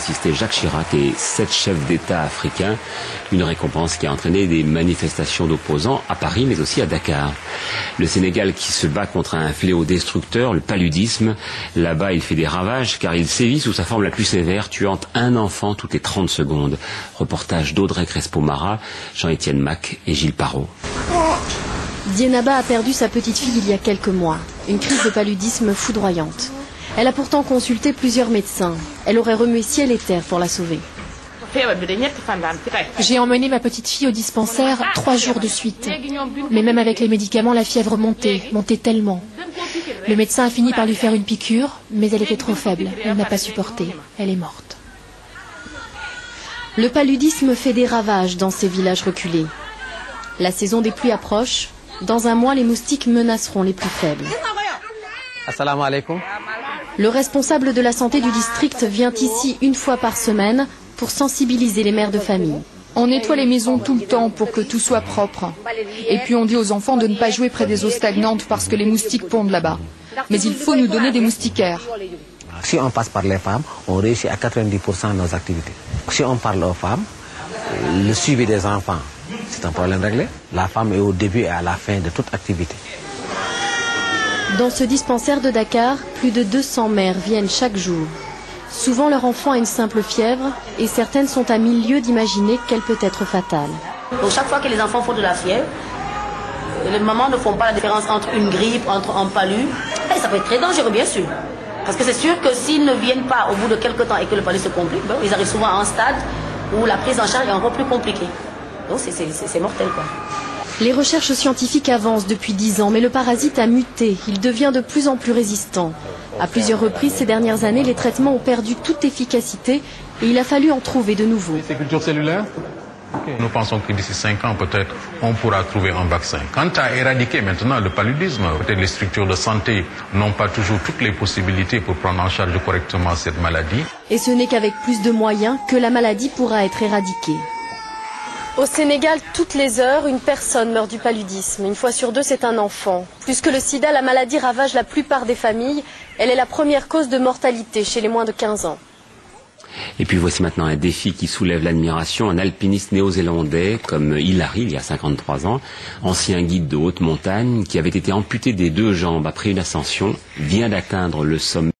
assisté Jacques Chirac et 7 chefs d'État africains. Une récompense qui a entraîné des manifestations d'opposants à Paris mais aussi à Dakar. Le Sénégal qui se bat contre un fléau destructeur, le paludisme. Là-bas, il fait des ravages car il sévit sous sa forme la plus sévère, tuant un enfant toutes les 30 secondes. Reportage d'Audrey Crespo-Mara, Jean-Étienne Mac et Gilles Parot. Dienaba a perdu sa petite fille il y a quelques mois. Une crise de paludisme foudroyante. Elle a pourtant consulté plusieurs médecins. Elle aurait remué ciel et terre pour la sauver. J'ai emmené ma petite fille au dispensaire 3 jours de suite. Mais même avec les médicaments, la fièvre montait tellement. Le médecin a fini par lui faire une piqûre, mais elle était trop faible. Elle n'a pas supporté. Elle est morte. Le paludisme fait des ravages dans ces villages reculés. La saison des pluies approche. Dans un mois, les moustiques menaceront les plus faibles. Assalamu alaikum. Le responsable de la santé du district vient ici une fois par semaine pour sensibiliser les mères de famille. On nettoie les maisons tout le temps pour que tout soit propre. Et puis on dit aux enfants de ne pas jouer près des eaux stagnantes parce que les moustiques pondent là-bas. Mais il faut nous donner des moustiquaires. Si on passe par les femmes, on réussit à 90% de nos activités. Si on parle aux femmes, le suivi des enfants, c'est un problème réglé. La femme est au début et à la fin de toute activité. Dans ce dispensaire de Dakar, plus de 200 mères viennent chaque jour. Souvent, leur enfant a une simple fièvre et certaines sont à 1000 lieues d'imaginer qu'elle peut être fatale. Donc chaque fois que les enfants font de la fièvre, les mamans ne font pas la différence entre une grippe, entre un palu. Et ça peut être très dangereux, bien sûr. Parce que c'est sûr que s'ils ne viennent pas au bout de quelques temps et que le palu se complique, ils arrivent souvent à un stade où la prise en charge est encore plus compliquée. Donc c'est mortel, quoi. Les recherches scientifiques avancent depuis 10 ans, mais le parasite a muté. Il devient de plus en plus résistant. À plusieurs reprises ces dernières années, les traitements ont perdu toute efficacité et il a fallu en trouver de nouveaux. C'est culture cellulaire ? Nous pensons que d'ici 5 ans, peut-être, on pourra trouver un vaccin. Quant à éradiquer maintenant le paludisme, peut-être les structures de santé n'ont pas toujours toutes les possibilités pour prendre en charge correctement cette maladie. Et ce n'est qu'avec plus de moyens que la maladie pourra être éradiquée. Au Sénégal, toutes les heures, une personne meurt du paludisme. Une fois sur 2, c'est un enfant. Plus que le sida, la maladie ravage la plupart des familles. Elle est la première cause de mortalité chez les moins de 15 ans. Et puis voici maintenant un défi qui soulève l'admiration. Un alpiniste néo-zélandais comme Hilary, il y a 53 ans, ancien guide de haute montagne, qui avait été amputé des 2 jambes après une ascension, vient d'atteindre le sommet.